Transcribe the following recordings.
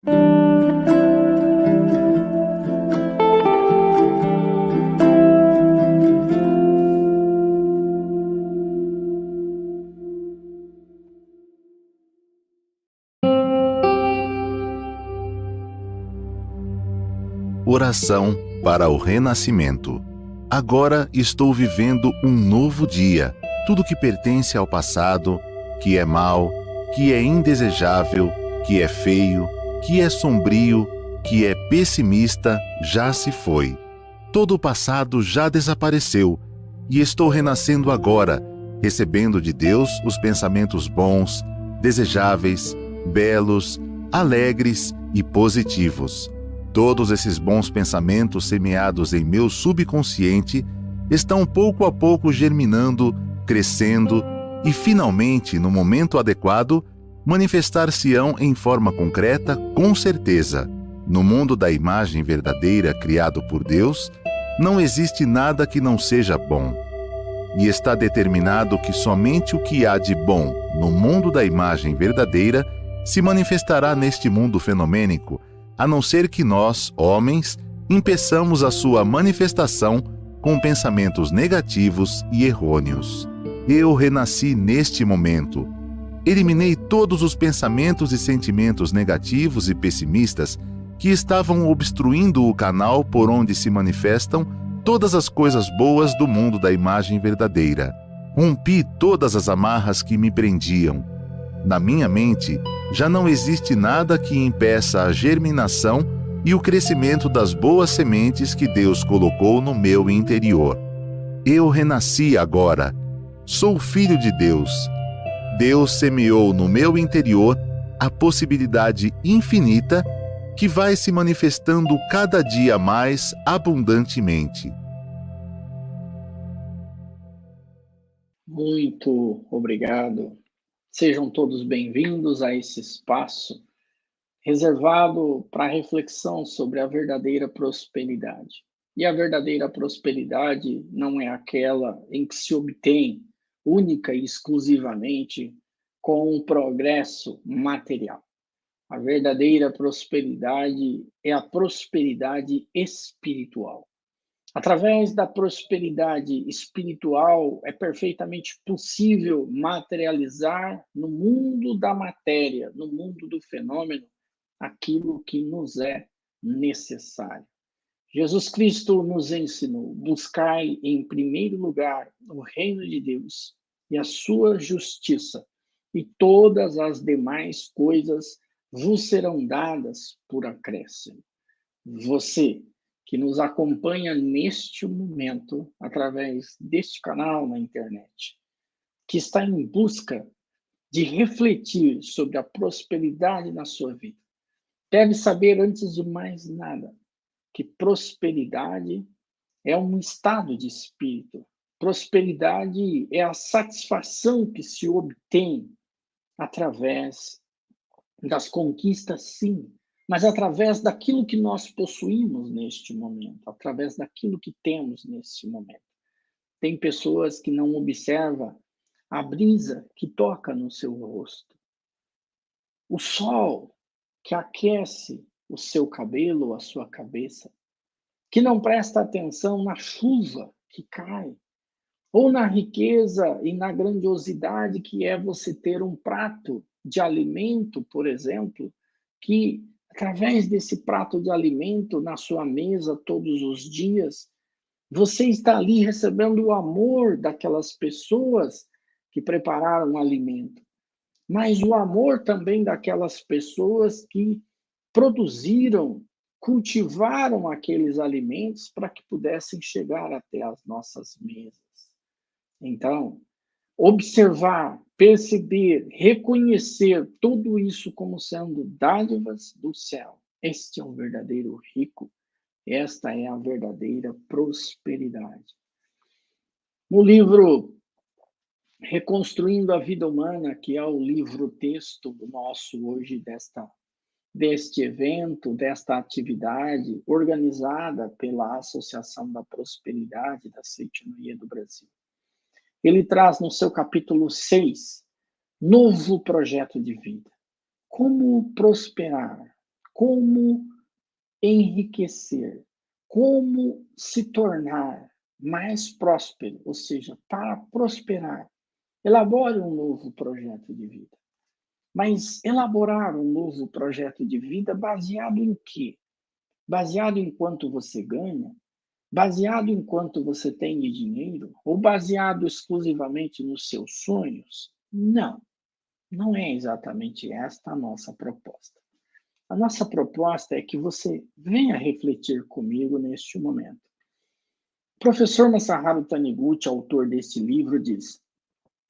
Oração para o renascimento. Agora estou vivendo um novo dia. Tudo que pertence ao passado, que é mau, que é indesejável, que é feio, que é sombrio, que é pessimista, já se foi. Todo o passado já desapareceu e estou renascendo agora, recebendo de Deus os pensamentos bons, desejáveis, belos, alegres e positivos. Todos esses bons pensamentos semeados em meu subconsciente estão pouco a pouco germinando, crescendo e, finalmente, no momento adequado, manifestar-se-ão em forma concreta, com certeza. No mundo da imagem verdadeira criado por Deus, não existe nada que não seja bom. E está determinado que somente o que há de bom no mundo da imagem verdadeira se manifestará neste mundo fenomênico, a não ser que nós, homens, impeçamos a sua manifestação com pensamentos negativos e errôneos. Eu renasci neste momento. Eliminei todos os pensamentos e sentimentos negativos e pessimistas que estavam obstruindo o canal por onde se manifestam todas as coisas boas do mundo da imagem verdadeira. Rompi todas as amarras que me prendiam. Na minha mente, já não existe nada que impeça a germinação e o crescimento das boas sementes que Deus colocou no meu interior. Eu renasci agora. Sou filho de Deus. Deus semeou no meu interior a possibilidade infinita que vai se manifestando cada dia mais abundantemente. Muito obrigado. Sejam todos bem-vindos a esse espaço reservado para reflexão sobre a verdadeira prosperidade. E a verdadeira prosperidade não é aquela em que se obtém única e exclusivamente com o progresso material. A verdadeira prosperidade é a prosperidade espiritual. Através da prosperidade espiritual, é perfeitamente possível materializar no mundo da matéria, no mundo do fenômeno, aquilo que nos é necessário. Jesus Cristo nos ensinou: buscai em primeiro lugar o reino de Deus e a sua justiça, e todas as demais coisas vos serão dadas por acréscimo. Você que nos acompanha neste momento, através deste canal na internet, que está em busca de refletir sobre a prosperidade na sua vida, deve saber, antes de mais nada, que prosperidade é um estado de espírito. Prosperidade é a satisfação que se obtém através das conquistas, sim, mas através daquilo que nós possuímos neste momento, através daquilo que temos neste momento. Tem pessoas que não observam a brisa que toca no seu rosto, o sol que aquece o seu cabelo, a sua cabeça, que não presta atenção na chuva que cai, ou na riqueza e na grandiosidade que é você ter um prato de alimento, por exemplo, que através desse prato de alimento na sua mesa todos os dias, você está ali recebendo o amor daquelas pessoas que prepararam o alimento, mas o amor também daquelas pessoas que produziram, cultivaram aqueles alimentos para que pudessem chegar até as nossas mesas. Então, observar, perceber, reconhecer tudo isso como sendo dádivas do céu. Este é o verdadeiro rico, esta é a verdadeira prosperidade. No livro Reconstruindo a Vida Humana, que é o livro-texto nosso hoje deste evento, desta atividade organizada pela Associação da Prosperidade da Seitianoia do Brasil, ele traz no seu capítulo 6, novo projeto de vida. Como prosperar? como enriquecer, como se tornar mais próspero, ou seja, para prosperar. Elabore um novo projeto de vida. Mas elaborar um novo projeto de vida baseado em quê? Baseado em quanto você ganha? Baseado em quanto você tem de dinheiro? Ou baseado exclusivamente nos seus sonhos? Não, não é exatamente esta a nossa proposta. A nossa proposta é que você venha refletir comigo neste momento. O professor Masaharu Taniguchi, autor desse livro, diz: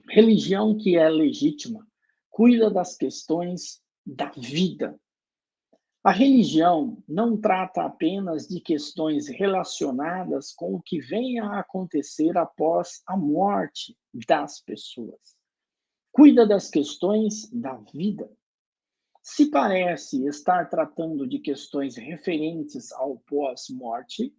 religião que é legítima cuida das questões da vida. A religião não trata apenas de questões relacionadas com o que venha a acontecer após a morte das pessoas. Cuida das questões da vida. Se parece estar tratando de questões referentes ao pós-morte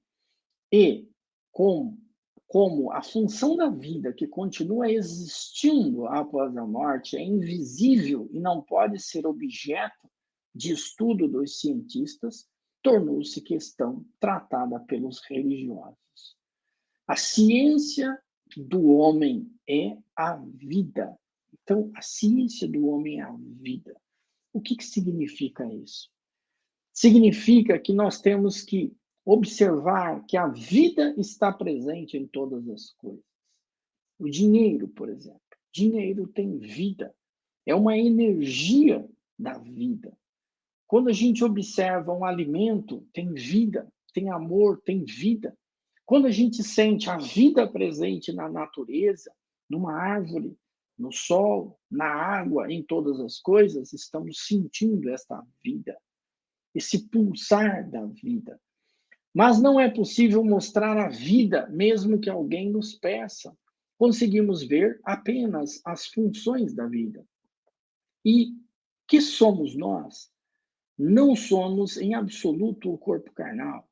e como a função da vida que continua existindo após a morte é invisível e não pode ser objeto de estudo dos cientistas, tornou-se questão tratada pelos religiosos. A ciência do homem é a vida. Então, a ciência do homem é a vida. O que significa isso? Significa que nós temos que observar que a vida está presente em todas as coisas. O dinheiro, por exemplo. Dinheiro tem vida. É uma energia da vida. Quando a gente observa um alimento, tem vida, tem amor, tem vida. Quando a gente sente a vida presente na natureza, numa árvore, no sol, na água, em todas as coisas, estamos sentindo esta vida, esse pulsar da vida. Mas não é possível mostrar a vida, mesmo que alguém nos peça. Conseguimos ver apenas as funções da vida. E que somos nós? Não somos em absoluto o corpo carnal.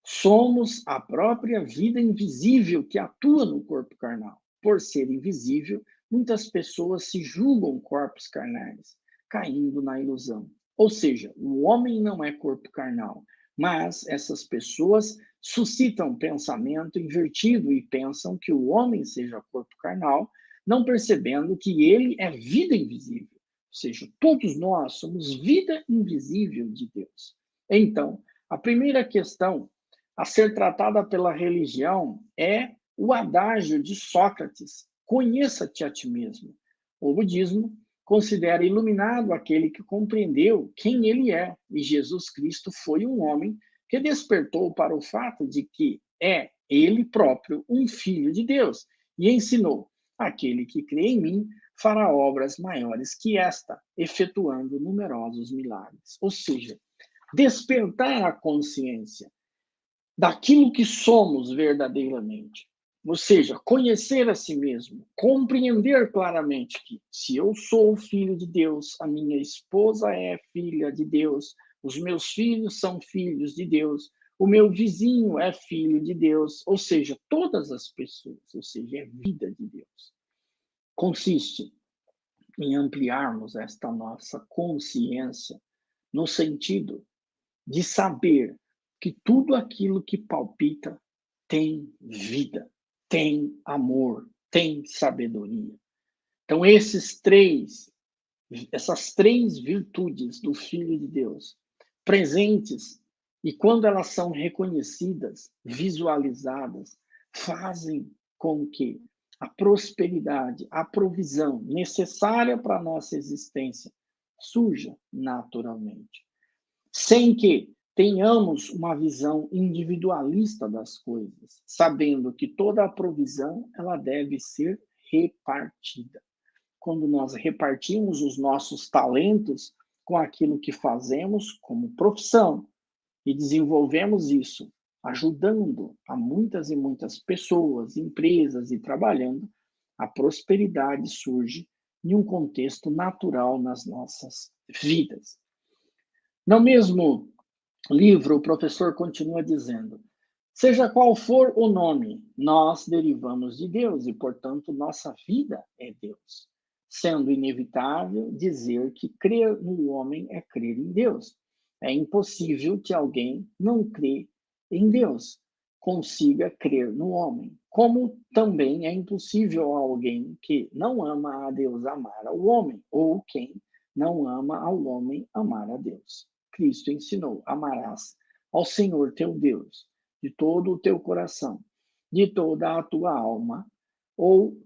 Somos a própria vida invisível que atua no corpo carnal. Por ser invisível, muitas pessoas se julgam corpos carnais, caindo na ilusão. Ou seja, o homem não é corpo carnal, mas essas pessoas suscitam pensamento invertido e pensam que o homem seja corpo carnal, não percebendo que ele é vida invisível. Ou seja, todos nós somos vida invisível de Deus. Então, a primeira questão a ser tratada pela religião é o adágio de Sócrates: conheça-te a ti mesmo. O budismo considera iluminado aquele que compreendeu quem ele é, e Jesus Cristo foi um homem que despertou para o fato de que é ele próprio um filho de Deus e ensinou: aquele que crê em mim fará obras maiores que esta, efetuando numerosos milagres. Ou seja, despertar a consciência daquilo que somos verdadeiramente. Ou seja, conhecer a si mesmo, compreender claramente que se eu sou filho de Deus, a minha esposa é filha de Deus, os meus filhos são filhos de Deus, o meu vizinho é filho de Deus, ou seja, todas as pessoas, ou seja, é vida de Deus. Consiste em ampliarmos esta nossa consciência no sentido de saber que tudo aquilo que palpita tem vida, tem amor, tem sabedoria. Então, essas três virtudes do Filho de Deus, presentes, e quando elas são reconhecidas, visualizadas, fazem com que a prosperidade, a provisão necessária para a nossa existência surja naturalmente, sem que tenhamos uma visão individualista das coisas, sabendo que toda a provisão ela deve ser repartida. Quando nós repartimos os nossos talentos com aquilo que fazemos como profissão e desenvolvemos isso, ajudando a muitas e muitas pessoas, empresas e trabalhando, a prosperidade surge em um contexto natural nas nossas vidas. No mesmo livro, o professor continua dizendo: seja qual for o nome, nós derivamos de Deus e, portanto, nossa vida é Deus, sendo inevitável dizer que crer no homem é crer em Deus. É impossível que alguém não crê em Deus consiga crer no homem. Como também é impossível alguém que não ama a Deus amar ao homem, ou quem não ama ao homem amar a Deus. Cristo ensinou: amarás ao Senhor teu Deus de todo o teu coração, de toda a tua alma, ou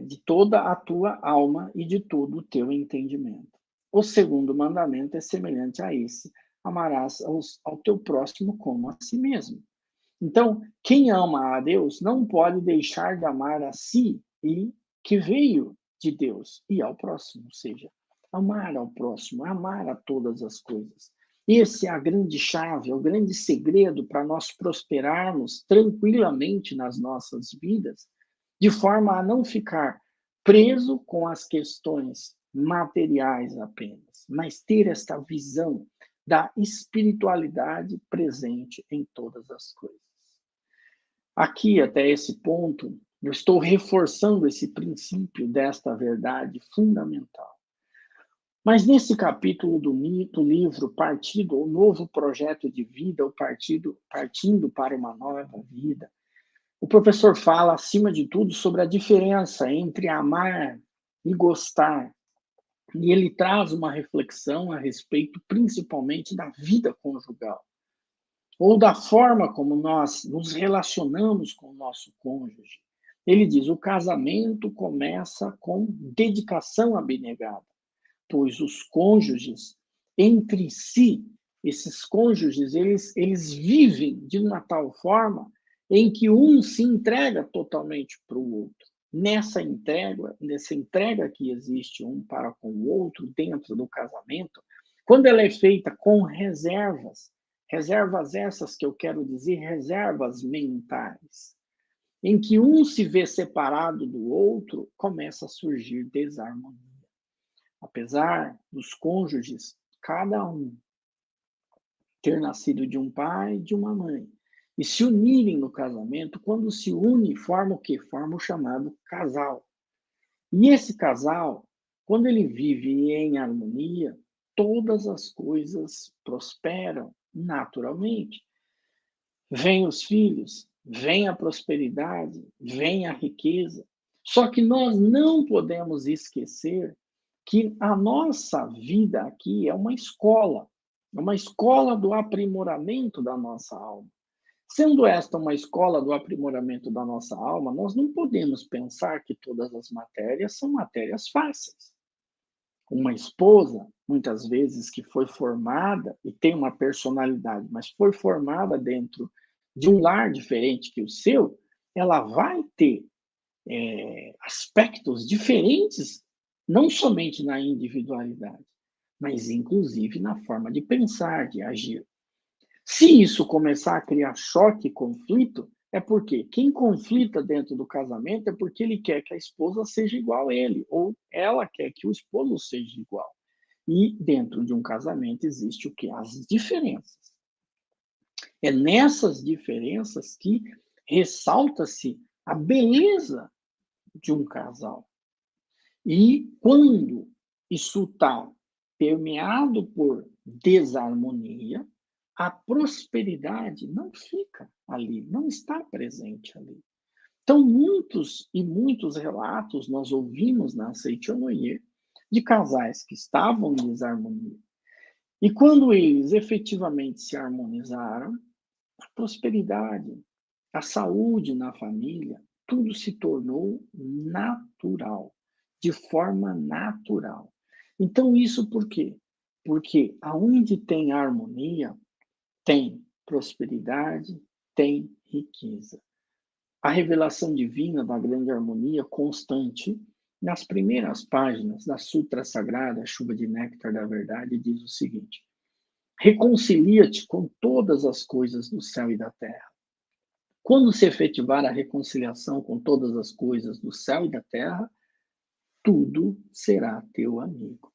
de toda a tua alma e de todo o teu entendimento. O segundo mandamento é semelhante a esse: amarás ao teu próximo como a si mesmo. Então, quem ama a Deus não pode deixar de amar a si e que veio de Deus e ao próximo, ou seja, amar ao próximo, amar a todas as coisas. Esse é a grande chave, é o grande segredo para nós prosperarmos tranquilamente nas nossas vidas, de forma a não ficar preso com as questões materiais apenas, mas ter esta visão da espiritualidade presente em todas as coisas. Aqui, até esse ponto, eu estou reforçando esse princípio desta verdade fundamental. Mas nesse capítulo do livro Partido, o Novo Projeto de Vida, o partindo para uma nova vida, o professor fala, acima de tudo, sobre a diferença entre amar e gostar. E ele traz uma reflexão a respeito, principalmente, da vida conjugal, ou da forma como nós nos relacionamos com o nosso cônjuge. Ele diz: o casamento começa com dedicação abnegada, pois os cônjuges, entre si, esses cônjuges, eles vivem de uma tal forma em que um se entrega totalmente para o outro. Nessa entrega que existe um para com o outro dentro do casamento, quando ela é feita com reservas, reservas essas que eu quero dizer, reservas mentais, em que um se vê separado do outro, começa a surgir desarmonia. Apesar dos cônjuges, cada um ter nascido de um pai e de uma mãe, e se unirem no casamento, quando se une, forma o quê? Forma o chamado casal. E esse casal, quando ele vive em harmonia, todas as coisas prosperam naturalmente. Vêm os filhos, vem a prosperidade, vem a riqueza. Só que nós não podemos esquecer que a nossa vida aqui é uma escola do aprimoramento da nossa alma. Sendo esta uma escola do aprimoramento da nossa alma, nós não podemos pensar que todas as matérias são matérias fáceis. Uma esposa, muitas vezes, que foi formada e tem uma personalidade, mas foi formada dentro de um lar diferente que o seu, ela vai ter aspectos diferentes, não somente na individualidade, mas inclusive na forma de pensar, de agir. Se isso começar a criar choque e conflito, é porque quem conflita dentro do casamento é porque ele quer que a esposa seja igual a ele, ou ela quer que o esposo seja igual. E dentro de um casamento existe o quê? As diferenças. É nessas diferenças que ressalta-se a beleza de um casal. E quando isso está permeado por desarmonia, a prosperidade não fica ali, não está presente ali. Então, muitos e muitos relatos nós ouvimos na Seitonoye de casais que estavam em desarmonia. E quando eles efetivamente se harmonizaram, a prosperidade, a saúde na família, tudo se tornou natural, de forma natural. Então, isso por quê? Porque aonde tem harmonia, tem prosperidade, tem riqueza. A revelação divina da grande harmonia constante, nas primeiras páginas da Sutra Sagrada, Chuva de Néctar da Verdade, diz o seguinte: reconcilia-te com todas as coisas do céu e da terra. Quando se efetivar a reconciliação com todas as coisas do céu e da terra, tudo será teu amigo.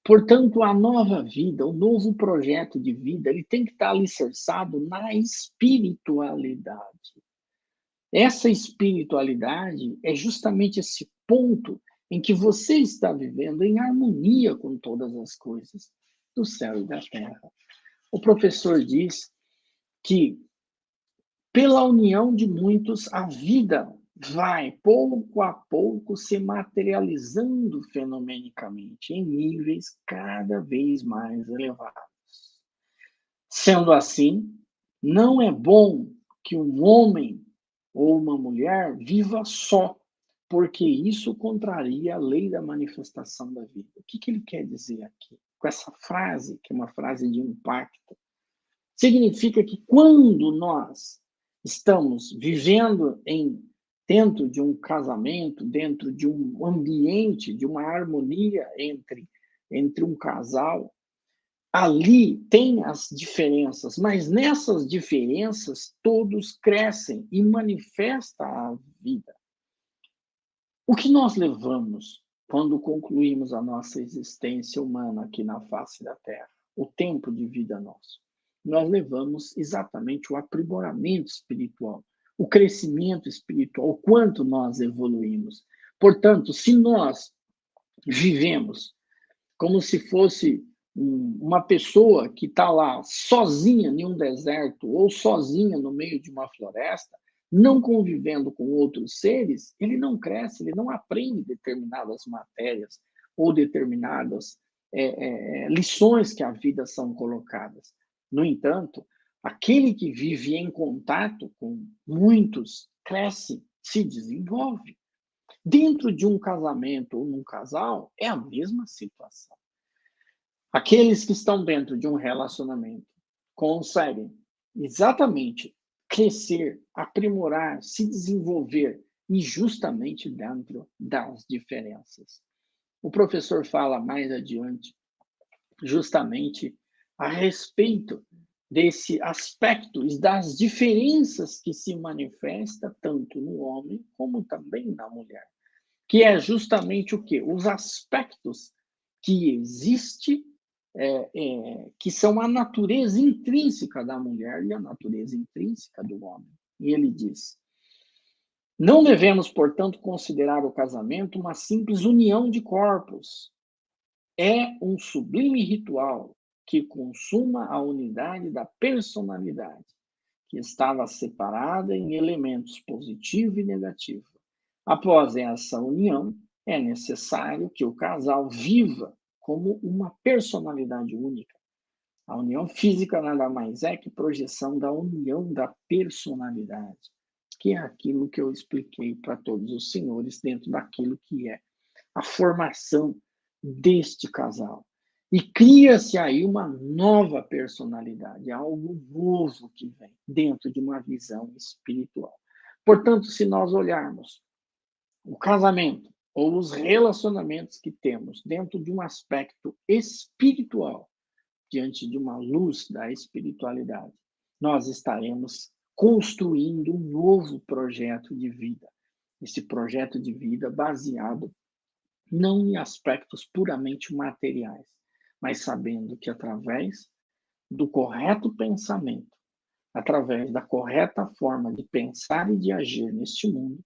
Portanto, a nova vida, o novo projeto de vida, ele tem que estar alicerçado na espiritualidade. Essa espiritualidade é justamente esse ponto em que você está vivendo em harmonia com todas as coisas. do céu e da terra. O professor diz que, pela união de muitos, a vida vai, pouco a pouco, se materializando fenomenicamente em níveis cada vez mais elevados. Sendo assim, não é bom que um homem ou uma mulher viva só, porque isso contraria a lei da manifestação da vida. O que ele quer dizer aqui? Com essa frase, que é uma frase de impacto, significa que quando nós estamos vivendo dentro de um casamento, dentro de um ambiente, de uma harmonia entre um casal, ali tem as diferenças, mas nessas diferenças todos crescem e manifesta a vida. O que nós levamos quando concluímos a nossa existência humana aqui na face da Terra, o tempo de vida nosso? Nós levamos exatamente o aprimoramento espiritual, o crescimento espiritual, o quanto nós evoluímos. Portanto, se nós vivemos como se fosse uma pessoa que está lá sozinha em um deserto ou sozinha no meio de uma floresta, não convivendo com outros seres, ele não cresce, ele não aprende determinadas matérias ou determinadas lições que a vida são colocadas. No entanto, aquele que vive em contato com muitos cresce, se desenvolve. Dentro de um casamento ou num casal, é a mesma situação. Aqueles que estão dentro de um relacionamento conseguem exatamente crescer, aprimorar, se desenvolver e justamente dentro das diferenças. O professor fala mais adiante justamente a respeito desse aspecto e das diferenças que se manifesta tanto no homem como também na mulher, que é justamente o quê? Os aspectos que existe que são a natureza intrínseca da mulher e a natureza intrínseca do homem. E ele diz: não devemos, portanto, considerar o casamento uma simples união de corpos. É um sublime ritual que consuma a unidade da personalidade, que estava separada em elementos positivo e negativo. Após essa união, é necessário que o casal viva como uma personalidade única. A união física nada mais é que projeção da união da personalidade, que é aquilo que eu expliquei para todos os senhores dentro daquilo que é a formação deste casal. E cria-se aí uma nova personalidade, algo novo que vem dentro de uma visão espiritual. Portanto, se nós olharmos o casamento ou os relacionamentos que temos dentro de um aspecto espiritual, diante de uma luz da espiritualidade, nós estaremos construindo um novo projeto de vida. Esse projeto de vida baseado não em aspectos puramente materiais, mas sabendo que através do correto pensamento, através da correta forma de pensar e de agir neste mundo,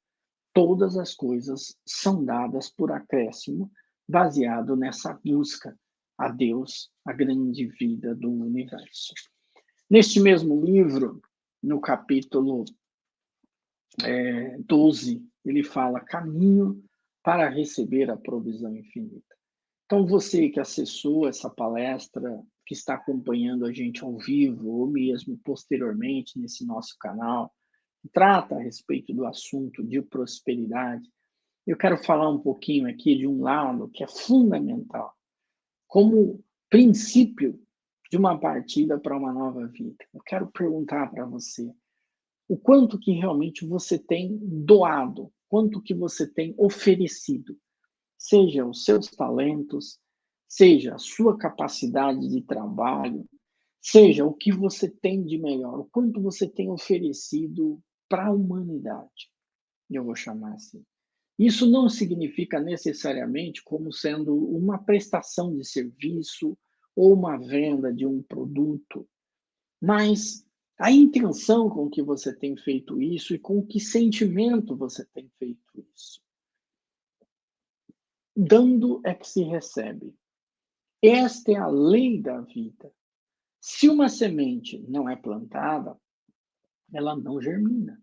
todas as coisas são dadas por acréscimo, baseado nessa busca a Deus, a grande vida do universo. Neste mesmo livro, no capítulo 12, ele fala caminho para receber a provisão infinita. Então, você que acessou essa palestra, que está acompanhando a gente ao vivo, ou mesmo posteriormente nesse nosso canal, que trata a respeito do assunto de prosperidade, eu quero falar um pouquinho aqui de um lado que é fundamental, como princípio de uma partida para uma nova vida. Eu quero perguntar para você, o quanto que realmente você tem doado, quanto que você tem oferecido, seja os seus talentos, seja a sua capacidade de trabalho, seja o que você tem de melhor, o quanto você tem oferecido para a humanidade, eu vou chamar assim. Isso não significa necessariamente como sendo uma prestação de serviço ou uma venda de um produto, mas a intenção com que você tem feito isso e com que sentimento você tem feito isso. Dando é que se recebe. Esta é a lei da vida. Se uma semente não é plantada, ela não germina.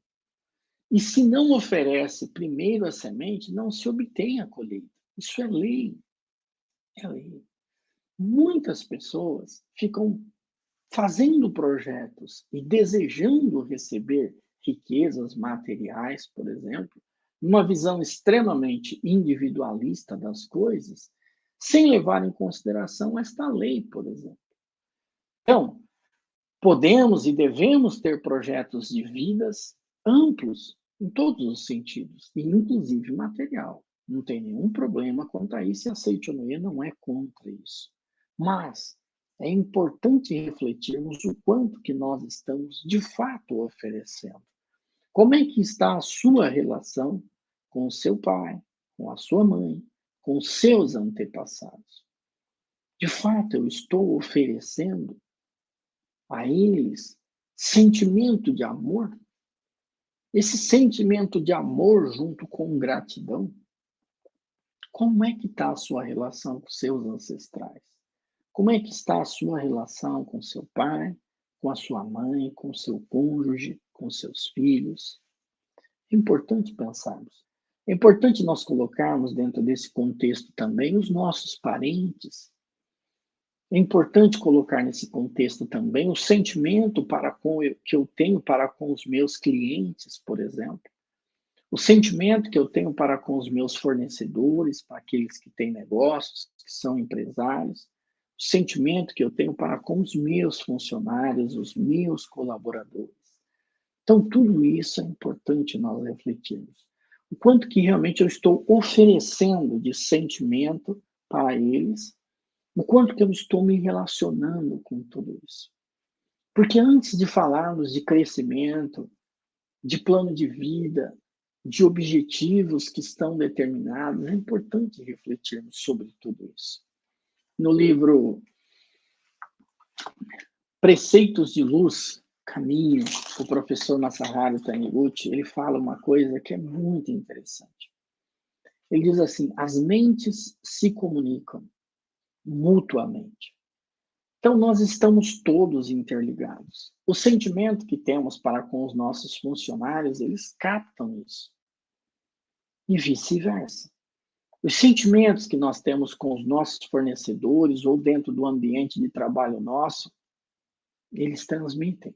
E se não oferece primeiro a semente, não se obtém a colheita. Isso é lei, é lei. Muitas pessoas ficam fazendo projetos e desejando receber riquezas materiais, por exemplo, numa visão extremamente individualista das coisas, sem levar em consideração esta lei, por exemplo. Então, podemos e devemos ter projetos de vidas amplos em todos os sentidos, e inclusive material. Não tem nenhum problema quanto a isso, e a Seitonoye não é contra isso. Mas é importante refletirmos o quanto que nós estamos de fato oferecendo. Como é que está a sua relação com o seu pai, com a sua mãe, com os seus antepassados? De fato, eu estou oferecendo a eles sentimento de amor? Esse sentimento de amor junto com gratidão, como é que está a sua relação com seus ancestrais? Como é que está a sua relação com seu pai, com a sua mãe, com seu cônjuge, com seus filhos? É importante pensarmos. É importante nós colocarmos dentro desse contexto também os nossos parentes. É importante colocar nesse contexto também o sentimento que eu tenho para com os meus clientes, por exemplo. O sentimento que eu tenho para com os meus fornecedores, para aqueles que têm negócios, que são empresários. O sentimento que eu tenho para com os meus funcionários, os meus colaboradores. Então, tudo isso é importante nós refletirmos. O quanto que realmente eu estou oferecendo de sentimento para eles, o quanto que eu estou me relacionando com tudo isso. Porque antes de falarmos de crescimento, de plano de vida, de objetivos que estão determinados, é importante refletirmos sobre tudo isso. No livro Preceitos de Luz, Caminho, o professor Masaharu Taniguchi, ele fala uma coisa que é muito interessante. Ele diz assim: as mentes se comunicam mutuamente. Então, nós estamos todos interligados. O sentimento que temos para com os nossos funcionários, eles captam isso. E vice-versa. Os sentimentos que nós temos com os nossos fornecedores ou dentro do ambiente de trabalho nosso, eles transmitem.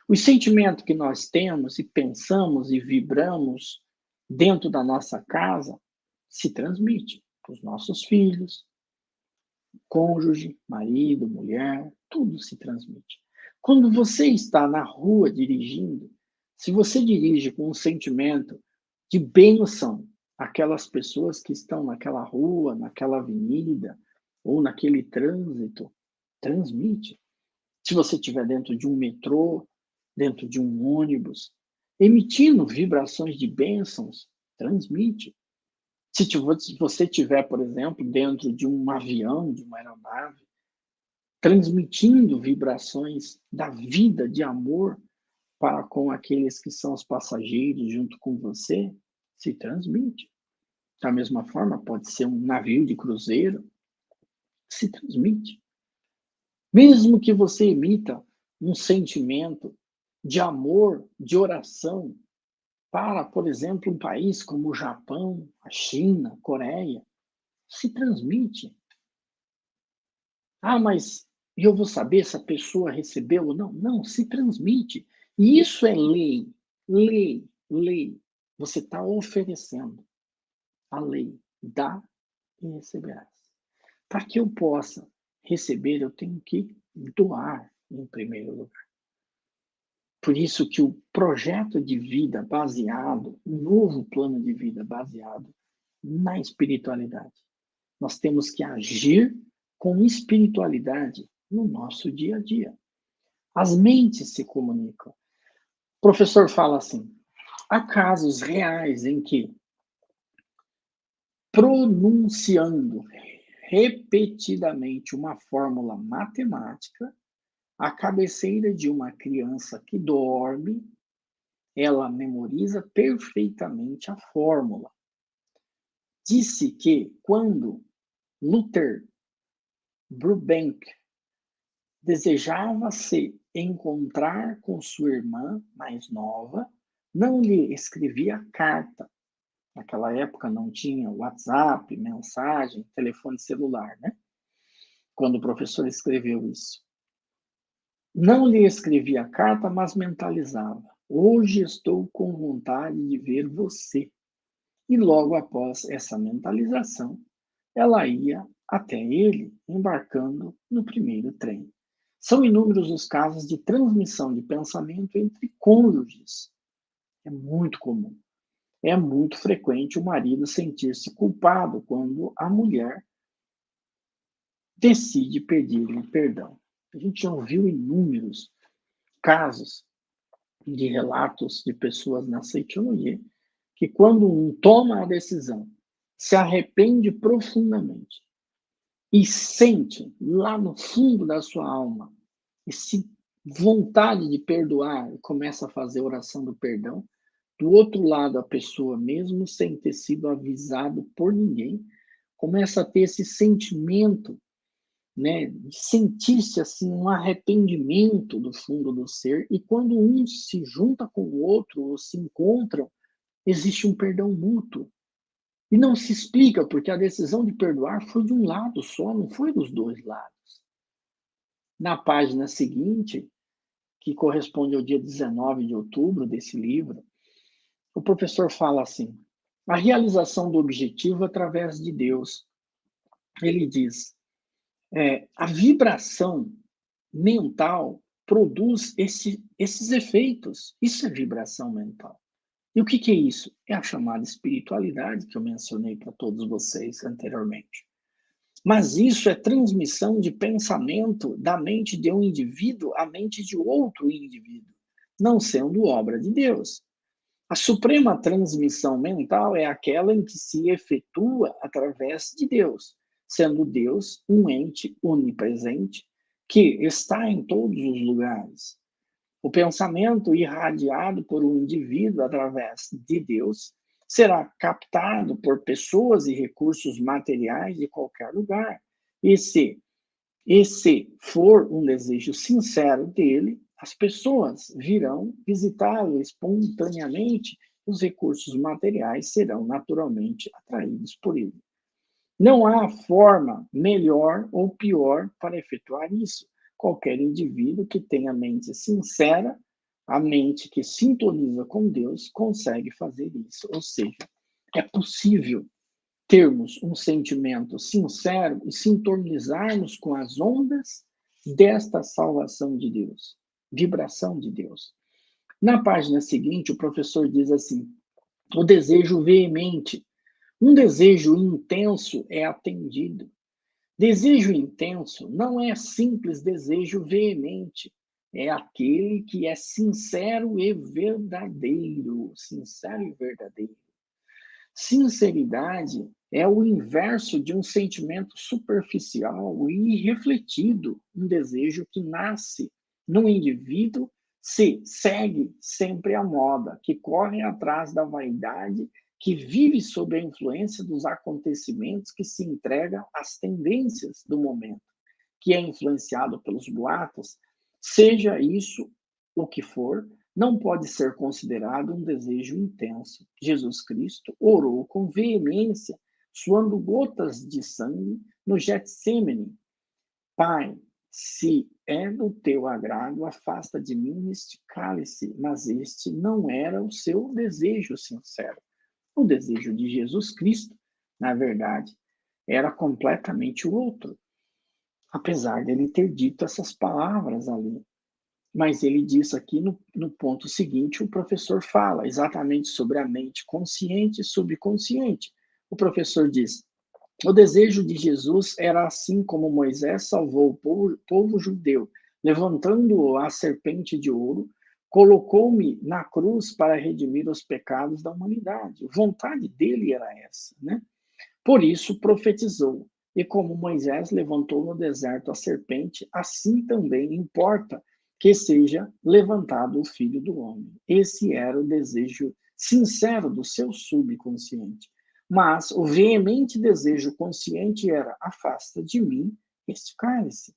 Os sentimentos que nós temos e pensamos e vibramos dentro da nossa casa se transmite para os nossos filhos, cônjuge, marido, mulher, tudo se transmite. Quando você está na rua dirigindo, se você dirige com um sentimento de bênção aquelas pessoas que estão naquela rua, naquela avenida ou naquele trânsito, transmite. Se você estiver dentro de um metrô, dentro de um ônibus, emitindo vibrações de bênçãos, transmite. Se você estiver, por exemplo, dentro de um avião, de uma aeronave, transmitindo vibrações da vida, de amor para com aqueles que são os passageiros junto com você, se transmite. Da mesma forma, pode ser um navio de cruzeiro, se transmite. Mesmo que você emita um sentimento de amor, de oração, para, por exemplo, um país como o Japão, a China, a Coreia, se transmite. Ah, mas eu vou saber se a pessoa recebeu ou não? Não, se transmite. E isso é lei, lei, lei. Você está oferecendo a lei. Dá e receberás. Para que eu possa receber, eu tenho que doar em primeiro lugar. Por isso que o projeto de vida baseado, um novo plano de vida baseado na espiritualidade. Nós temos que agir com espiritualidade no nosso dia a dia. As mentes se comunicam. O professor fala assim: há casos reais em que, pronunciando repetidamente uma fórmula matemática, a cabeceira de uma criança que dorme, ela memoriza perfeitamente a fórmula. Disse que quando Luther Brubeck desejava se encontrar com sua irmã mais nova, não lhe escrevia carta. Naquela época não tinha WhatsApp, mensagem, telefone celular, né? Quando o professor escreveu isso. Não lhe escrevia carta, mas mentalizava. Hoje estou com vontade de ver você. E logo após essa mentalização, ela ia até ele, embarcando no primeiro trem. São inúmeros os casos de transmissão de pensamento entre cônjuges. É muito comum. É muito frequente o marido sentir-se culpado quando a mulher decide pedir-lhe perdão. A gente já ouviu inúmeros casos de relatos de pessoas nessa etiologia que quando um toma a decisão, se arrepende profundamente e sente lá no fundo da sua alma esse vontade de perdoar e começa a fazer a oração do perdão, do outro lado a pessoa, mesmo sem ter sido avisado por ninguém, começa a ter esse sentimento, né, de sentir-se assim um arrependimento do fundo do ser, e quando um se junta com o outro ou se encontram, existe um perdão mútuo. E não se explica, porque a decisão de perdoar foi de um lado só, não foi dos dois lados. Na página seguinte, que corresponde ao dia 19 de outubro desse livro, o professor fala assim: a realização do objetivo através de Deus. Ele diz: a vibração mental produz esses efeitos. Isso é vibração mental. E o que é isso? É a chamada espiritualidade que eu mencionei para todos vocês anteriormente. Mas isso é transmissão de pensamento da mente de um indivíduo à mente de outro indivíduo, não sendo obra de Deus. A suprema transmissão mental é aquela em que se efetua através de Deus, sendo Deus um ente onipresente que está em todos os lugares. O pensamento irradiado por um indivíduo através de Deus será captado por pessoas e recursos materiais de qualquer lugar. E se for um desejo sincero dele, as pessoas virão visitá-lo espontaneamente, os recursos materiais serão naturalmente atraídos por ele. Não há forma melhor ou pior para efetuar isso. Qualquer indivíduo que tenha mente sincera, a mente que sintoniza com Deus, consegue fazer isso. Ou seja, é possível termos um sentimento sincero e sintonizarmos com as ondas desta salvação de Deus, vibração de Deus. Na página seguinte, o professor diz assim: o desejo veemente. Um desejo intenso é atendido. Desejo intenso não é simples desejo veemente, é aquele que é sincero e verdadeiro. Sincero e verdadeiro. Sinceridade é o inverso de um sentimento superficial e irrefletido, um desejo que nasce no indivíduo, se segue sempre a moda, que corre atrás da vaidade, que vive sob a influência dos acontecimentos, que se entrega às tendências do momento, que é influenciado pelos boatos, seja isso o que for, não pode ser considerado um desejo intenso. Jesus Cristo orou com veemência, suando gotas de sangue no Getsêmani. Pai, se é do teu agrado, afasta de mim este cálice, mas este não era o seu desejo sincero. O desejo de Jesus Cristo, na verdade, era completamente o outro, apesar dele ter dito essas palavras ali. Mas ele diz aqui no ponto seguinte, o professor fala exatamente sobre a mente consciente e subconsciente. O professor diz: o desejo de Jesus era assim como Moisés salvou o povo judeu, levantando a serpente de ouro, colocou-me na cruz para redimir os pecados da humanidade. A vontade dele era essa, né? Por isso profetizou. E como Moisés levantou no deserto a serpente, assim também importa que seja levantado o Filho do Homem. Esse era o desejo sincero do seu subconsciente. Mas o veemente desejo consciente era: afasta de mim este cálice.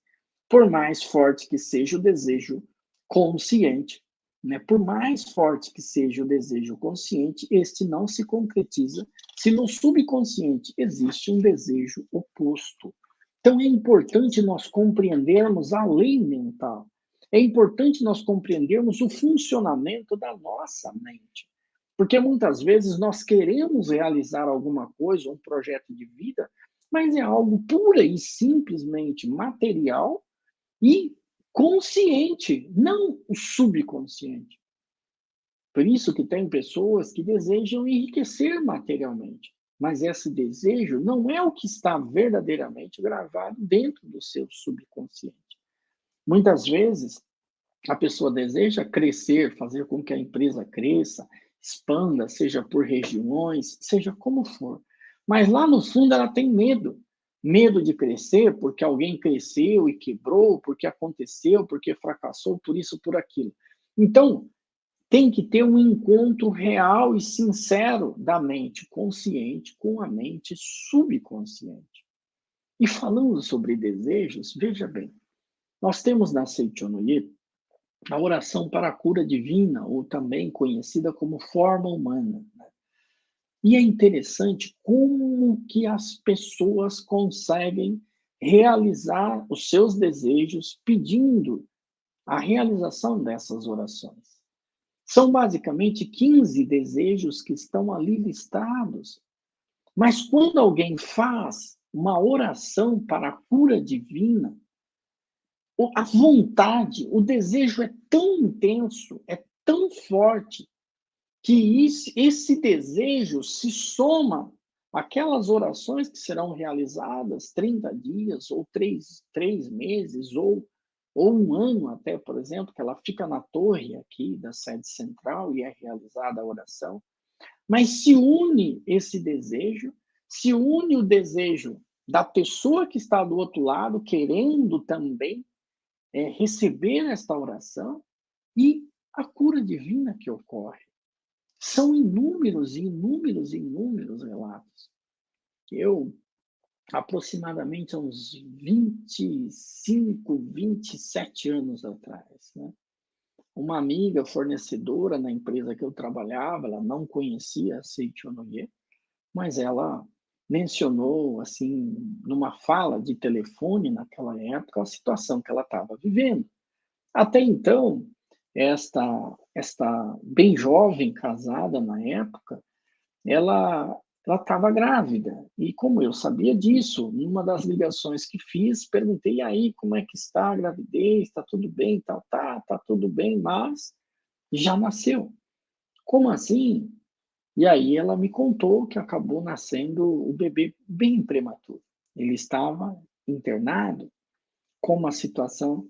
Por mais forte que seja o desejo consciente, né? Por mais forte que seja o desejo consciente, este não se concretiza se no subconsciente existe um desejo oposto. Então é importante nós compreendermos a lei mental. É importante nós compreendermos o funcionamento da nossa mente. Porque muitas vezes nós queremos realizar alguma coisa, um projeto de vida, mas é algo pura e simplesmente material e consciente, não o subconsciente. Por isso que tem pessoas que desejam enriquecer materialmente, mas esse desejo não é o que está verdadeiramente gravado dentro do seu subconsciente. Muitas vezes a pessoa deseja crescer, fazer com que a empresa cresça, expanda, seja por regiões, seja como for. Mas lá no fundo ela tem medo. Medo de crescer porque alguém cresceu e quebrou, porque aconteceu, porque fracassou, por isso, por aquilo. Então, tem que ter um encontro real e sincero da mente consciente com a mente subconsciente. E falando sobre desejos, veja bem, nós temos na Seichonoye a oração para a cura divina, ou também conhecida como forma humana. E é interessante como que as pessoas conseguem realizar os seus desejos pedindo a realização dessas orações. São basicamente 15 desejos que estão ali listados. Mas quando alguém faz uma oração para a cura divina, a vontade, o desejo é tão intenso, é tão forte, que esse desejo se soma àquelas orações que serão realizadas 30 dias, ou três meses, ou um ano até, por exemplo, que ela fica na torre aqui da sede central e é realizada a oração. Mas se une esse desejo, se une o desejo da pessoa que está do outro lado, querendo também receber esta oração, e a cura divina que ocorre. São inúmeros, inúmeros, inúmeros relatos. Eu, aproximadamente há uns 25, 27 anos atrás, né? Uma amiga fornecedora na empresa que eu trabalhava, ela não conhecia a Seichonoye, mas ela mencionou, assim, numa fala de telefone naquela época, a situação que ela estava vivendo. Até então, esta bem jovem casada na época, ela estava grávida. E como eu sabia disso, numa das ligações que fiz, perguntei: "E aí, como é que está a gravidez? Está tudo bem?" Tal, tá tudo bem, mas já nasceu. Como assim? E aí ela me contou que acabou nascendo o bebê bem prematuro. Ele estava internado com uma situação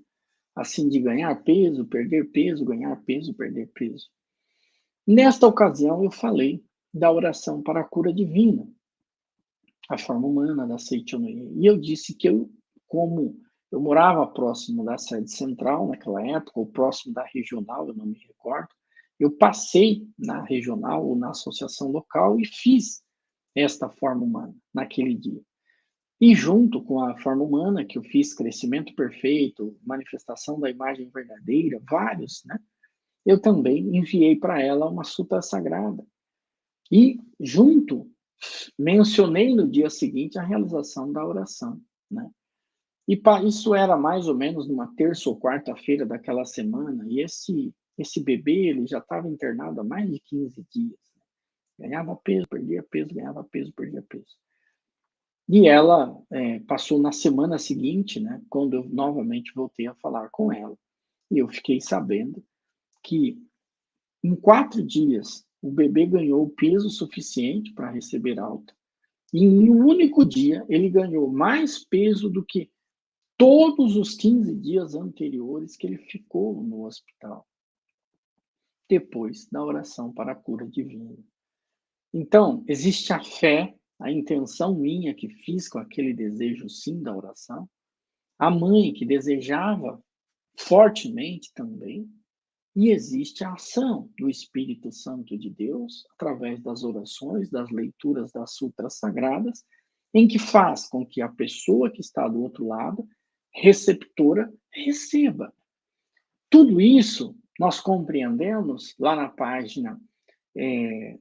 assim de ganhar peso, perder peso, ganhar peso, perder peso. Nesta ocasião eu falei da oração para a cura divina, a forma humana da Seichonoye. E eu disse que como eu morava próximo da sede central naquela época, ou próximo da regional, eu não me recordo, eu passei na regional ou na associação local e fiz esta forma humana naquele dia. E junto com a forma humana, que eu fiz crescimento perfeito, manifestação da imagem verdadeira, vários, né? Eu também enviei para ela uma sutra sagrada. E junto, mencionei no dia seguinte a realização da oração, né? E isso era mais ou menos numa terça ou quarta-feira daquela semana, e esse bebê ele já estava internado há mais de 15 dias. Ganhava peso, perdia peso, ganhava peso, perdia peso. E ela passou na semana seguinte, né, quando eu novamente voltei a falar com ela. E eu fiquei sabendo que em 4 dias o bebê ganhou peso suficiente para receber alta. E em um único dia ele ganhou mais peso do que todos os 15 dias anteriores que ele ficou no hospital, depois da oração para a cura divina. Então, existe a fé, a intenção minha que fiz com aquele desejo sim da oração, a mãe que desejava fortemente também, e existe a ação do Espírito Santo de Deus através das orações, das leituras das sutras sagradas em que faz com que a pessoa que está do outro lado, receptora, receba. Tudo isso nós compreendemos lá na página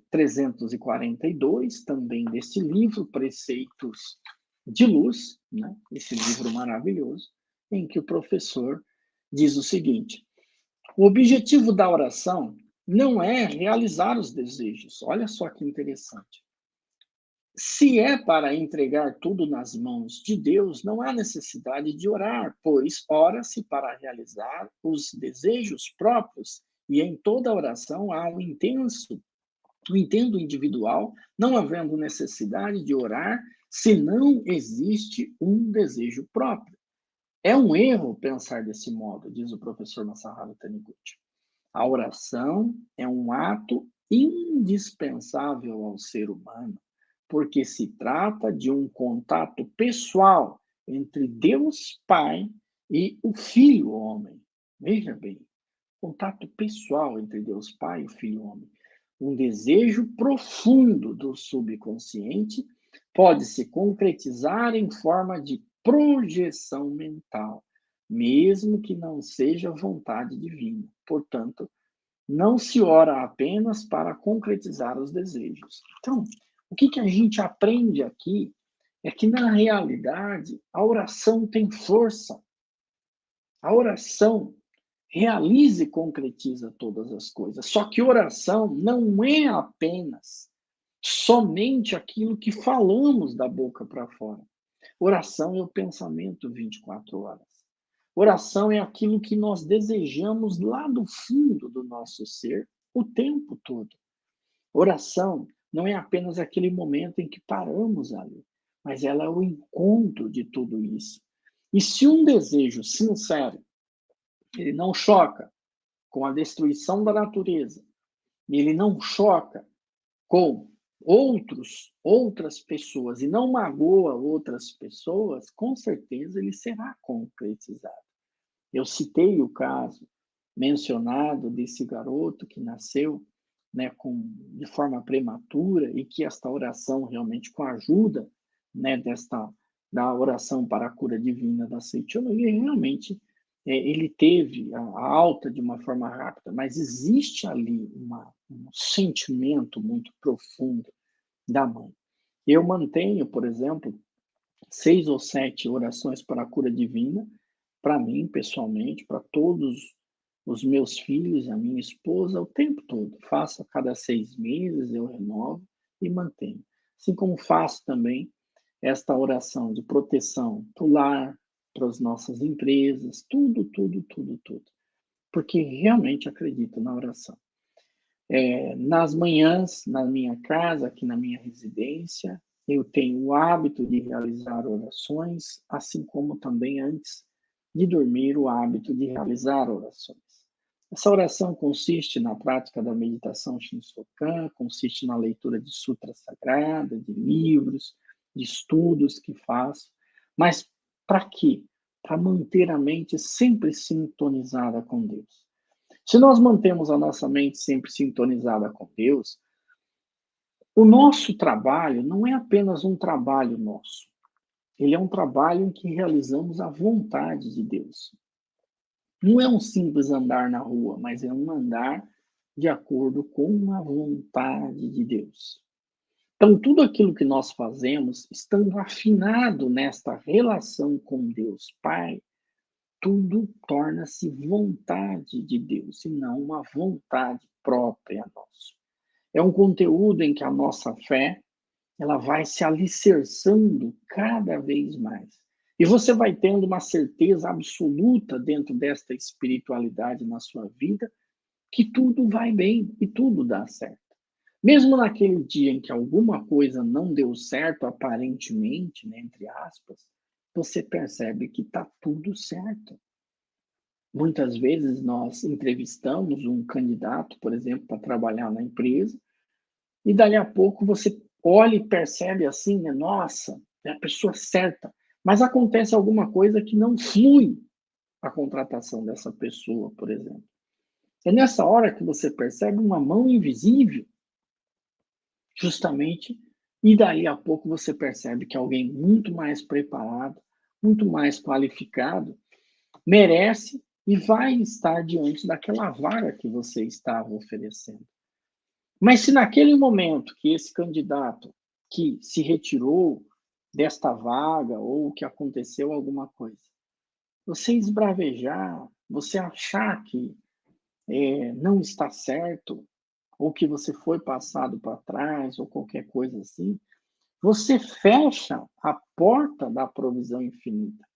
342, também desse livro, Preceitos de Luz, né? Esse livro maravilhoso, em que o professor diz o seguinte: o objetivo da oração não é realizar os desejos. Olha só que interessante. Se é para entregar tudo nas mãos de Deus, não há necessidade de orar, pois ora-se para realizar os desejos próprios, e em toda oração há um intento individual, não havendo necessidade de orar se não existe um desejo próprio. É um erro pensar desse modo, diz o professor Masaharu Taniguchi. A oração é um ato indispensável ao ser humano, porque se trata de um contato pessoal entre Deus Pai e o Filho Homem. Veja bem, contato pessoal entre Deus Pai e o Filho Homem. Um desejo profundo do subconsciente pode se concretizar em forma de projeção mental, mesmo que não seja vontade divina. Portanto, não se ora apenas para concretizar os desejos. Então, o que a gente aprende aqui é que, na realidade, a oração tem força. A oração realiza e concretiza todas as coisas. Só que oração não é apenas somente aquilo que falamos da boca para fora. Oração é o pensamento 24 horas. Oração é aquilo que nós desejamos lá do fundo do nosso ser o tempo todo. Oração não é apenas aquele momento em que paramos ali, mas ela é o encontro de tudo isso. E se um desejo sincero, ele não choca com a destruição da natureza, ele não choca com outras pessoas e não magoa outras pessoas, com certeza ele será concretizado. Eu citei o caso mencionado desse garoto que nasceu, né, de forma prematura e que esta oração realmente com a ajuda, né, da oração para a cura divina da Seichono, ele realmente ele teve a alta de uma forma rápida, mas existe ali um sentimento muito profundo da mãe. Eu mantenho, por exemplo, 6 ou 7 orações para a cura divina, para mim, pessoalmente, para todos os meus filhos, a minha esposa, o tempo todo. Faço a cada 6 meses, eu renovo e mantenho. Assim como faço também esta oração de proteção para o lar, para as nossas empresas, tudo, tudo, tudo, tudo. Porque realmente acredito na oração. Nas manhãs, na minha casa, aqui na minha residência, eu tenho o hábito de realizar orações, assim como também antes de dormir, o hábito de realizar orações. Essa oração consiste na prática da meditação Shinsokan, consiste na leitura de sutras sagradas, de livros, de estudos que faço. Mas para quê? Para manter a mente sempre sintonizada com Deus. Se nós mantemos a nossa mente sempre sintonizada com Deus, o nosso trabalho não é apenas um trabalho nosso. Ele é um trabalho em que realizamos a vontade de Deus. Não é um simples andar na rua, mas é um andar de acordo com a vontade de Deus. Então, tudo aquilo que nós fazemos, estando afinado nesta relação com Deus Pai, tudo torna-se vontade de Deus e não uma vontade própria nossa. É um conteúdo em que a nossa fé ela vai se alicerçando cada vez mais. E você vai tendo uma certeza absoluta dentro desta espiritualidade na sua vida que tudo vai bem e tudo dá certo. Mesmo naquele dia em que alguma coisa não deu certo, aparentemente, né, entre aspas, você percebe que está tudo certo. Muitas vezes nós entrevistamos um candidato, por exemplo, para trabalhar na empresa, e dali a pouco você olha e percebe assim, né? Nossa, é a pessoa certa. Mas acontece alguma coisa que não flui a contratação dessa pessoa, por exemplo. É nessa hora que você percebe uma mão invisível justamente E daí a pouco você percebe que alguém muito mais preparado, muito mais qualificado, merece e vai estar diante daquela vaga que você estava oferecendo. Mas se naquele momento que esse candidato que se retirou desta vaga ou que aconteceu alguma coisa, você esbravejar, você achar que não está certo, ou que você foi passado para trás, ou qualquer coisa assim, você fecha a porta da provisão infinita.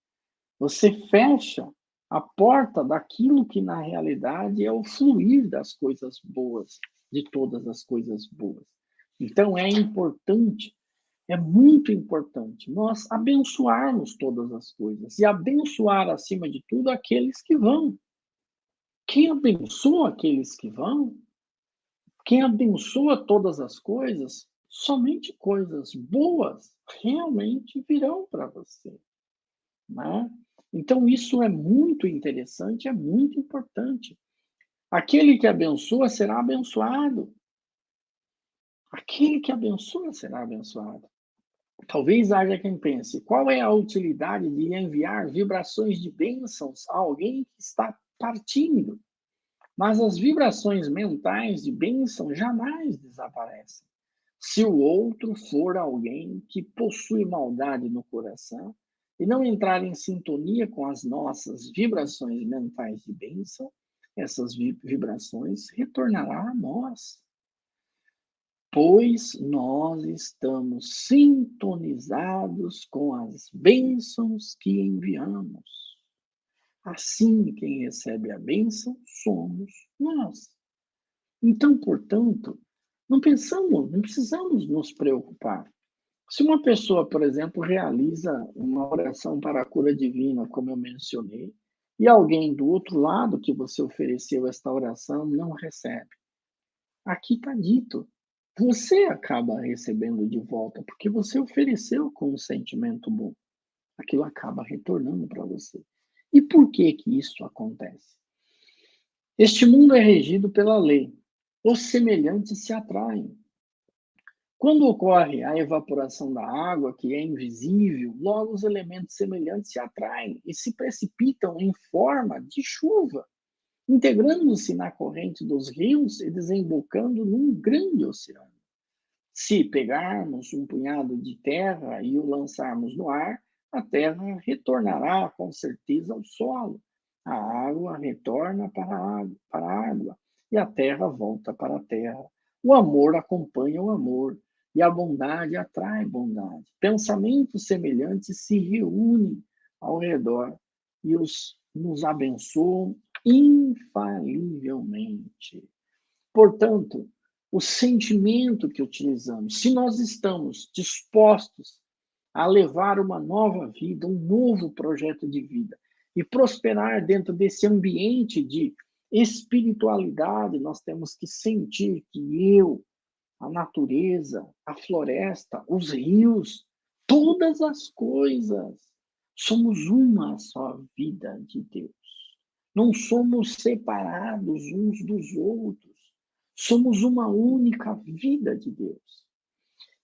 Você fecha a porta daquilo que na realidade é o fluir das coisas boas, de todas as coisas boas. Então é importante, é muito importante nós abençoarmos todas as coisas e abençoar acima de tudo aqueles que vão. Quem abençoa aqueles que vão, quem abençoa todas as coisas, somente coisas boas realmente virão para você, né? Então, isso é muito interessante, é muito importante. Aquele que abençoa será abençoado. Aquele que abençoa será abençoado. Talvez haja quem pense: qual é a utilidade de enviar vibrações de bênçãos a alguém que está partindo? Mas as vibrações mentais de bênção jamais desaparecem. Se o outro for alguém que possui maldade no coração e não entrar em sintonia com as nossas vibrações mentais de bênção, essas vibrações retornarão a nós, pois nós estamos sintonizados com as bênçãos que enviamos. Assim, quem recebe a bênção somos nós. Então, portanto, não precisamos nos preocupar. Se uma pessoa, por exemplo, realiza uma oração para a cura divina, como eu mencionei, e alguém do outro lado que você ofereceu esta oração não recebe, aqui está dito, você acaba recebendo de volta, porque você ofereceu com um sentimento bom. Aquilo acaba retornando para você. E por que que isso acontece? Este mundo é regido pela lei. Os semelhantes se atraem. Quando ocorre a evaporação da água, que é invisível, logo os elementos semelhantes se atraem e se precipitam em forma de chuva, integrando-se na corrente dos rios e desembocando num grande oceano. Se pegarmos um punhado de terra e o lançarmos no ar, a terra retornará com certeza ao solo. A água retorna para a água e a terra volta para a terra. O amor acompanha o amor e a bondade atrai bondade. Pensamentos semelhantes se reúnem ao redor e nos abençoam infalivelmente. Portanto, o sentimento que utilizamos, se nós estamos dispostos a levar uma nova vida, um novo projeto de vida e prosperar dentro desse ambiente de espiritualidade, nós temos que sentir que a natureza, a floresta, os rios, todas as coisas, somos uma só vida de Deus. Não somos separados uns dos outros. Somos uma única vida de Deus.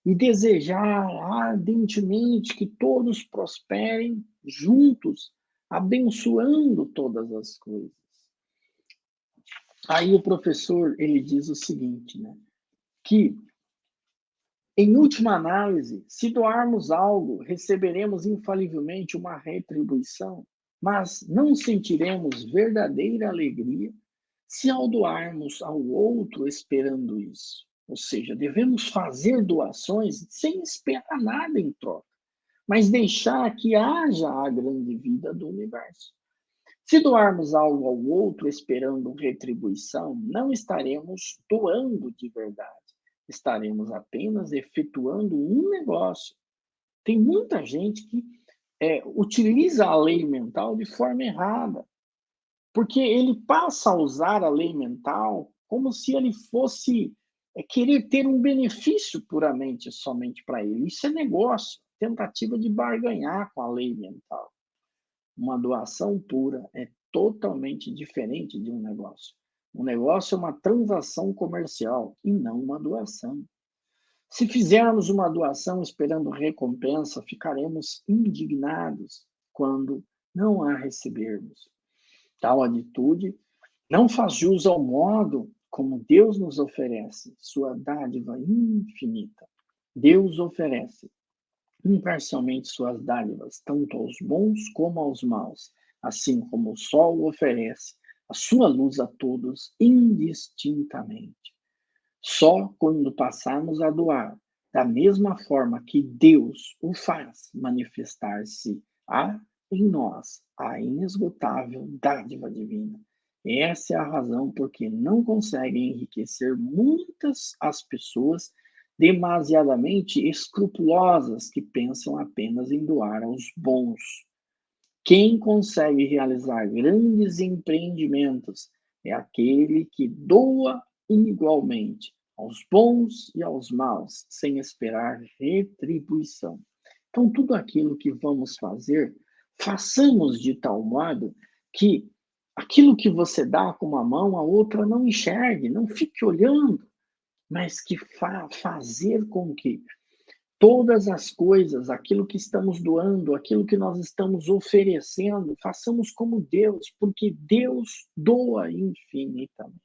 E desejar ardentemente que todos prosperem juntos, abençoando todas as coisas. Aí o professor, ele diz o seguinte, né? Que, em última análise, se doarmos algo, receberemos infalivelmente uma retribuição, mas não sentiremos verdadeira alegria se ao doarmos ao outro esperando isso. Ou seja, devemos fazer doações sem esperar nada em troca, mas deixar que haja a grande vida do universo. Se doarmos algo ao outro esperando retribuição, não estaremos doando de verdade. Estaremos apenas efetuando um negócio. Tem muita gente que utiliza a lei mental de forma errada, porque ele passa a usar a lei mental como se ele fosse querer ter um benefício puramente somente para ele. Isso é negócio, tentativa de barganhar com a lei mental. Uma doação pura é totalmente diferente de um negócio. Um negócio é uma transação comercial e não uma doação. Se fizermos uma doação esperando recompensa, ficaremos indignados quando não a recebermos. Tal atitude não faz jus ao modo como Deus nos oferece sua dádiva infinita. Deus oferece imparcialmente suas dádivas, tanto aos bons como aos maus, assim como o sol oferece a sua luz a todos indistintamente. Só quando passarmos a doar, da mesma forma que Deus o faz manifestar-se há em nós a inesgotável dádiva divina. Essa é a razão por que não conseguem enriquecer muitas as pessoas demasiadamente escrupulosas que pensam apenas em doar aos bons. Quem consegue realizar grandes empreendimentos é aquele que doa igualmente aos bons e aos maus, sem esperar retribuição. Então, tudo aquilo que vamos fazer, façamos de tal modo que aquilo que você dá com uma mão, a outra não enxergue, não fique olhando, mas que fazer com que todas as coisas, aquilo que estamos doando, aquilo que nós estamos oferecendo, façamos como Deus, porque Deus doa infinitamente.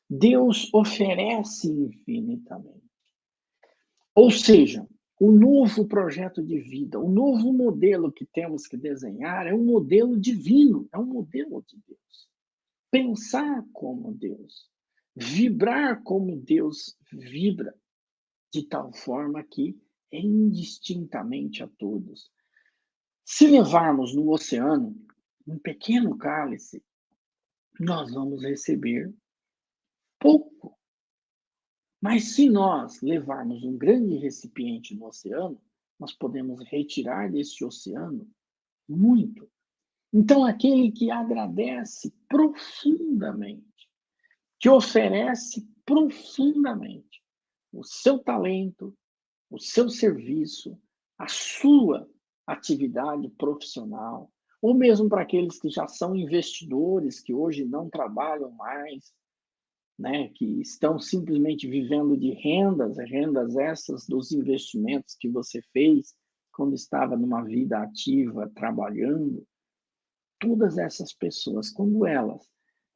Deus oferece infinitamente. Ou seja, o novo projeto de vida, o novo modelo que temos que desenhar é um modelo divino, é um modelo de Deus. Pensar como Deus, vibrar como Deus vibra, de tal forma que é indistintamente a todos. Se levarmos no oceano um pequeno cálice, nós vamos receber pouco. Mas se nós levarmos um grande recipiente no oceano, nós podemos retirar desse oceano muito. Então, aquele que agradece profundamente, que oferece profundamente o seu talento, o seu serviço, a sua atividade profissional, ou mesmo para aqueles que já são investidores, que hoje não trabalham mais, né, que estão simplesmente vivendo de rendas extras dos investimentos que você fez quando estava numa vida ativa, trabalhando. Todas essas pessoas, quando elas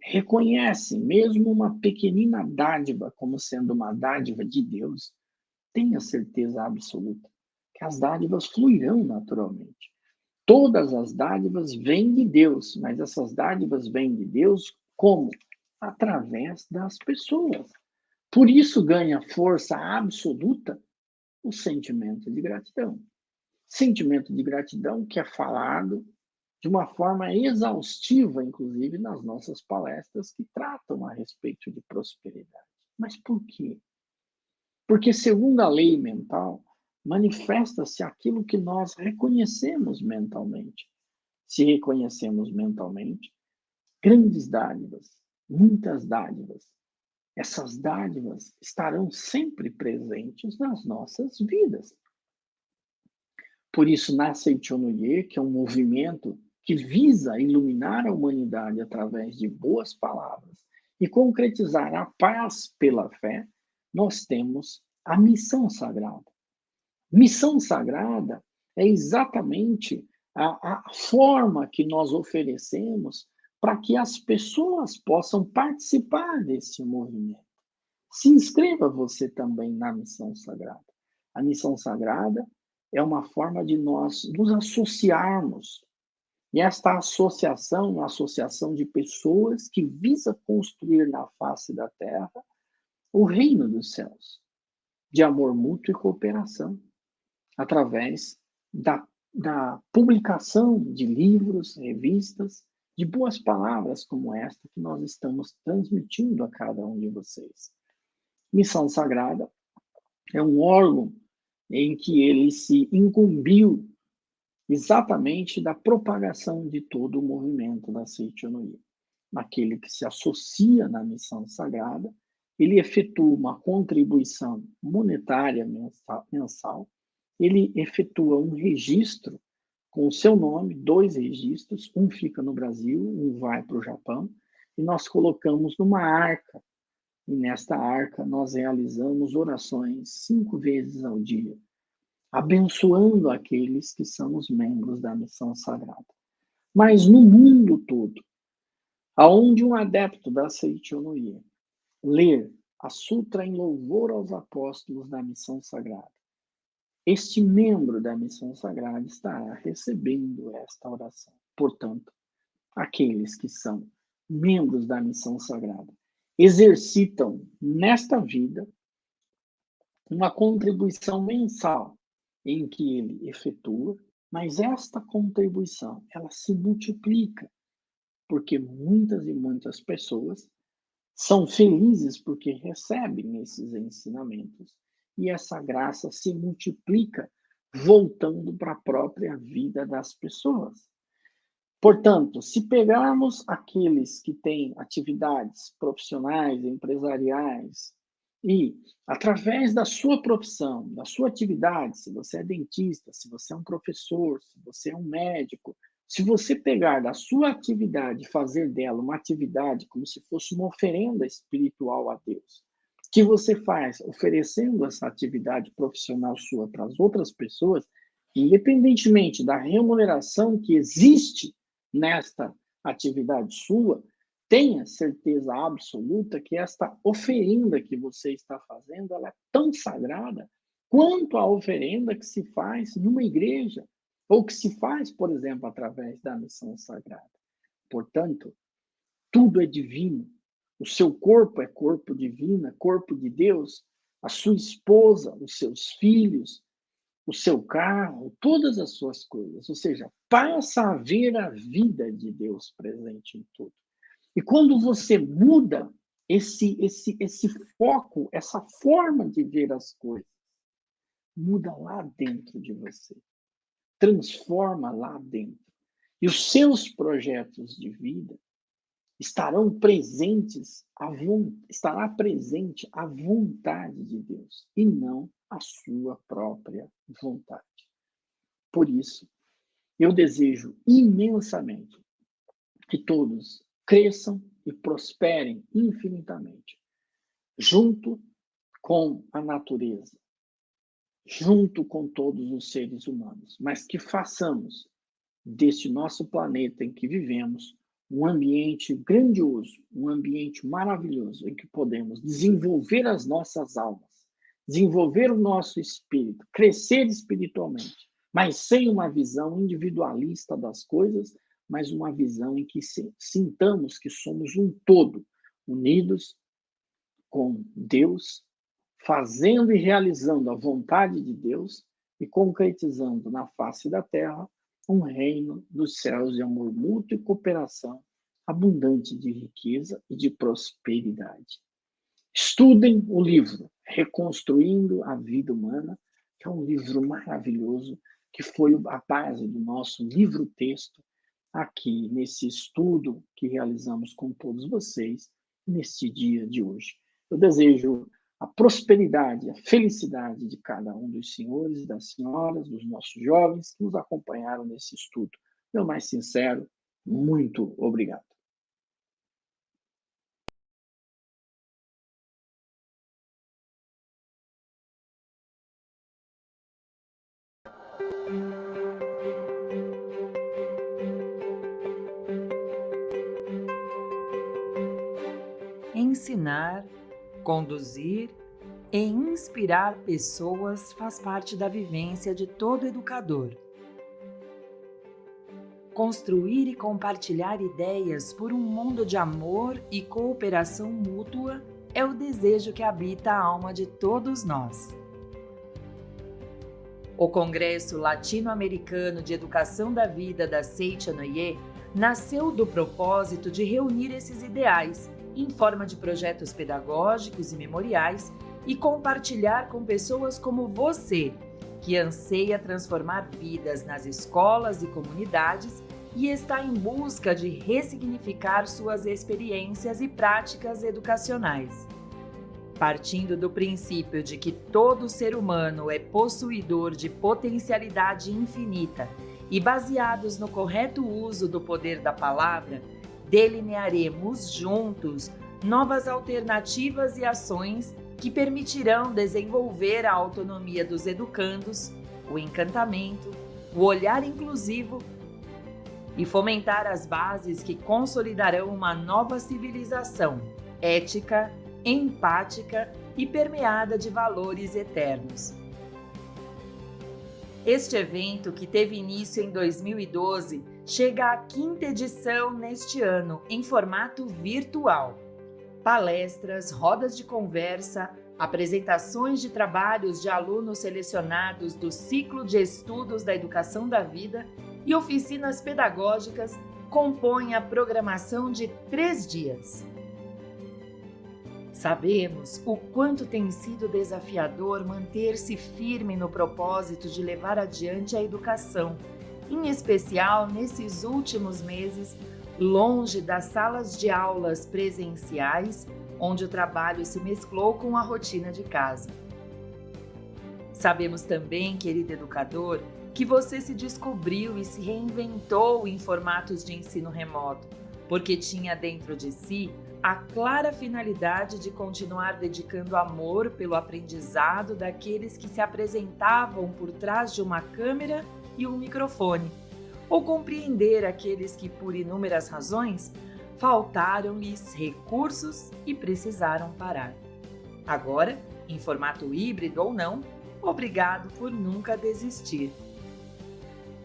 reconhecem mesmo uma pequenina dádiva como sendo uma dádiva de Deus, tenha certeza absoluta que as dádivas fluirão naturalmente. Todas as dádivas vêm de Deus, mas essas dádivas vêm de Deus como? Através das pessoas. Por isso ganha força absoluta o sentimento de gratidão. Sentimento de gratidão que é falado de uma forma exaustiva, inclusive nas nossas palestras que tratam a respeito de prosperidade. Mas por quê? Porque, segundo a lei mental, manifesta-se aquilo que nós reconhecemos mentalmente. Se reconhecemos mentalmente, grandes dádivas, muitas dádivas, essas dádivas estarão sempre presentes nas nossas vidas. Por isso, na Seichonoye, que é um movimento que visa iluminar a humanidade através de boas palavras e concretizar a paz pela fé, nós temos a missão sagrada. Missão sagrada é exatamente a forma que nós oferecemos para que as pessoas possam participar desse movimento. Se inscreva você também na missão sagrada. A missão sagrada é uma forma de nós nos associarmos. E esta associação é uma associação de pessoas que visa construir na face da terra o reino dos céus, de amor mútuo e cooperação, através da publicação de livros, revistas, de boas palavras como esta que nós estamos transmitindo a cada um de vocês. Missão Sagrada é um órgão em que ele se incumbiu exatamente da propagação de todo o movimento da Seichonoye. Aquele que se associa na missão sagrada, ele efetua uma contribuição monetária mensal, ele efetua um registro com o seu nome, 2 registros, um fica no Brasil, um vai para o Japão, e nós colocamos numa arca E nesta arca nós realizamos orações 5 vezes ao dia, abençoando aqueles que são os membros da missão sagrada. Mas no mundo todo, aonde um adepto da Seichonoye ler a sutra em louvor aos apóstolos da missão sagrada, este membro da missão sagrada estará recebendo esta oração. Portanto, aqueles que são membros da missão sagrada exercitam nesta vida uma contribuição mensal em que ele efetua, mas esta contribuição ela se multiplica, porque muitas e muitas pessoas são felizes porque recebem esses ensinamentos e essa graça se multiplica voltando para a própria vida das pessoas. Portanto, se pegarmos aqueles que têm atividades profissionais, empresariais, e através da sua profissão, da sua atividade, se você é dentista, se você é um professor, se você é um médico, se você pegar da sua atividade e fazer dela uma atividade como se fosse uma oferenda espiritual a Deus, que você faz oferecendo essa atividade profissional sua para as outras pessoas, independentemente da remuneração que existe nesta atividade sua, tenha certeza absoluta que esta oferenda que você está fazendo, ela é tão sagrada quanto a oferenda que se faz numa igreja, ou que se faz, por exemplo, através da missão sagrada. Portanto, tudo é divino. O seu corpo é corpo divino, é corpo de Deus. A sua esposa, os seus filhos, o seu carro, todas as suas coisas. Ou seja, passa a ver a vida de Deus presente em tudo. E quando você muda esse foco, essa forma de ver as coisas, muda lá dentro de você. Transforma lá dentro. E os seus projetos de vida estarão presentes, estará presente a vontade de Deus e não a sua própria vontade. Por isso, eu desejo imensamente que todos cresçam e prosperem infinitamente, junto com a natureza, junto com todos os seres humanos, mas que façamos deste nosso planeta em que vivemos um ambiente grandioso, um ambiente maravilhoso, em que podemos desenvolver as nossas almas, desenvolver o nosso espírito, crescer espiritualmente, mas sem uma visão individualista das coisas, mas uma visão em que sintamos que somos um todo, unidos com Deus, fazendo e realizando a vontade de Deus e concretizando na face da terra um reino dos céus de amor mútuo e cooperação abundante de riqueza e de prosperidade. Estudem o livro Reconstruindo a Vida Humana, que é um livro maravilhoso, que foi a base do nosso livro-texto aqui nesse estudo que realizamos com todos vocês neste dia de hoje. Eu desejo a prosperidade, a felicidade de cada um dos senhores, das senhoras, dos nossos jovens que nos acompanharam nesse estudo. Meu mais sincero, muito obrigado. Ensinar, conduzir e inspirar pessoas faz parte da vivência de todo educador. Construir e compartilhar ideias por um mundo de amor e cooperação mútua é o desejo que habita a alma de todos nós. O Congresso Latino-Americano de Educação da Vida da Seichonoye nasceu do propósito de reunir esses ideais em forma de projetos pedagógicos e memoriais e compartilhar com pessoas como você, que anseia transformar vidas nas escolas e comunidades e está em busca de ressignificar suas experiências e práticas educacionais. Partindo do princípio de que todo ser humano é possuidor de potencialidade infinita e baseados no correto uso do poder da palavra, delinearemos juntos novas alternativas e ações que permitirão desenvolver a autonomia dos educandos, o encantamento, o olhar inclusivo e fomentar as bases que consolidarão uma nova civilização ética, empática e permeada de valores eternos. Este evento, que teve início em 2012, chega à 5ª edição neste ano, em formato virtual. Palestras, rodas de conversa, apresentações de trabalhos de alunos selecionados do ciclo de estudos da educação da vida e oficinas pedagógicas compõem a programação de 3 dias. Sabemos o quanto tem sido desafiador manter-se firme no propósito de levar adiante a educação, em especial nesses últimos meses, longe das salas de aulas presenciais, onde o trabalho se mesclou com a rotina de casa. Sabemos também, querido educador, que você se descobriu e se reinventou em formatos de ensino remoto, porque tinha dentro de si a clara finalidade de continuar dedicando amor pelo aprendizado daqueles que se apresentavam por trás de uma câmera e um microfone, ou compreender aqueles que, por inúmeras razões, faltaram-lhes recursos e precisaram parar. Agora, em formato híbrido ou não, obrigado por nunca desistir.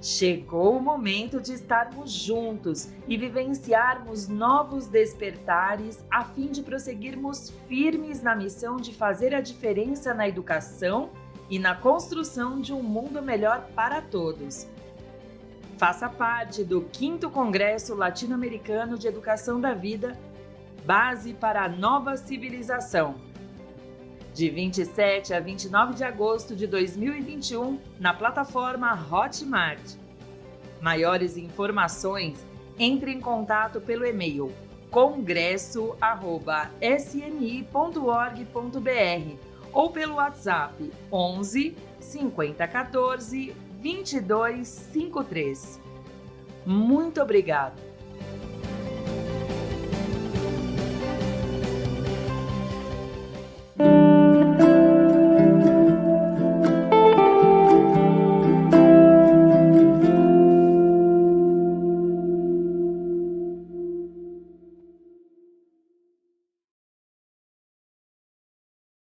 Chegou o momento de estarmos juntos e vivenciarmos novos despertares a fim de prosseguirmos firmes na missão de fazer a diferença na educação e na construção de um mundo melhor para todos. Faça parte do 5º Congresso Latino-Americano de Educação da Vida, Base para a Nova Civilização, de 27 a 29 de agosto de 2021, na plataforma Hotmart. Maiores informações, entre em contato pelo e-mail congresso@sni.org.br ou pelo WhatsApp 11 50 14 22 53. Muito obrigado!